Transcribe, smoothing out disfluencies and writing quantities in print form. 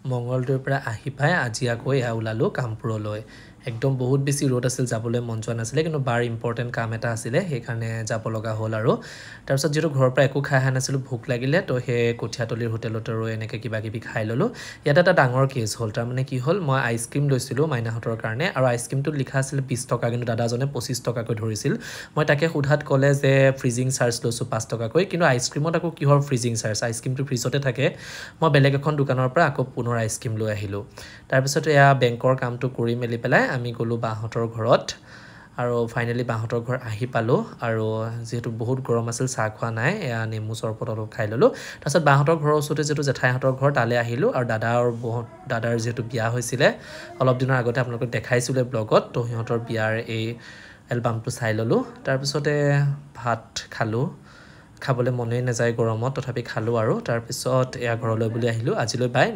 মঙ্গলদৈৰ পৰা আহি পাই আজি আকৌ এয়া ওলালো কামপুৰলৈ একদম বহুত বেছি ৰ'দ আছিল যাবলৈ মন যোৱা নাছিলে কিন্তু বাৰ ইম্পৰ্টেণ্ট কাম এটা আছিলে সেইকাৰণে যাব লগা হ'ল আৰু তাৰপিছত যেটো ঘৰৰ পৰা একো খাই আহা নাছিলো ভোক লাগিলে তো হে কঠিয়াতলিৰ হোটেলত আৰু এনেকৈ কিবা কিবি খাই ললো ইয়াত এটা ডাঙৰ কেছ হ'ল তাৰ মানে কি হ'ল মই আইচক্ৰীম লৈছিলো মাইনাহঁতৰ কাৰণে আৰু আইচক্ৰীমটোত লিখা আছিল 20 টকা কিন্তু দাদাজনে 25 টকাকৈ ধৰিছিল মই তাকে সোধাত ক'লে যে ফ্ৰিজিং চাৰ্জ লৈছো 5 টকাকৈ কিন্তু আইচক্ৰীমত আকৌ কিহৰ ফ্ৰিজিং চাৰ্জ আইচক্ৰীমটো ফ্ৰিজতে থাকে মই বেলেগ এখন দোকানৰ পৰা আকৌ পুনৰ আইচক্ৰীম লৈ আহিলো তাৰ পিছত এয়া বেংকৰ কামটো কৰি মেলি পেলাই আমি গলো বাহঁতৰ ঘৰত আৰু ফাইনালি বাহঁতৰ ঘৰ আহি পালো আৰু যেহেতু বহুত গৰম আছিল চাহ খোৱা নাই এয়া নেমু চৰবত অলপ খাই ললো তাৰপিছত বাহঁতৰ ঘৰৰ ওচৰতে যেটো জেঠাইহঁতৰ ঘৰ তালে আহিলো আৰু দাদাৰ যেটো বিয়া হৈছিলে অলপ দিনৰ আগতে আপোনালোকক দেখাইছিলে ব্লগত তো সিহঁতৰ বিয়াৰ এই এলবামটো চাই ললো তাৰপিছতে ভাত খালো খাবলৈ মনেই নাযায় গৰমত তথাপি খালো আৰু তাৰপিছত এয়া ঘৰলৈ বুলি আহিলো আজিলৈ বাই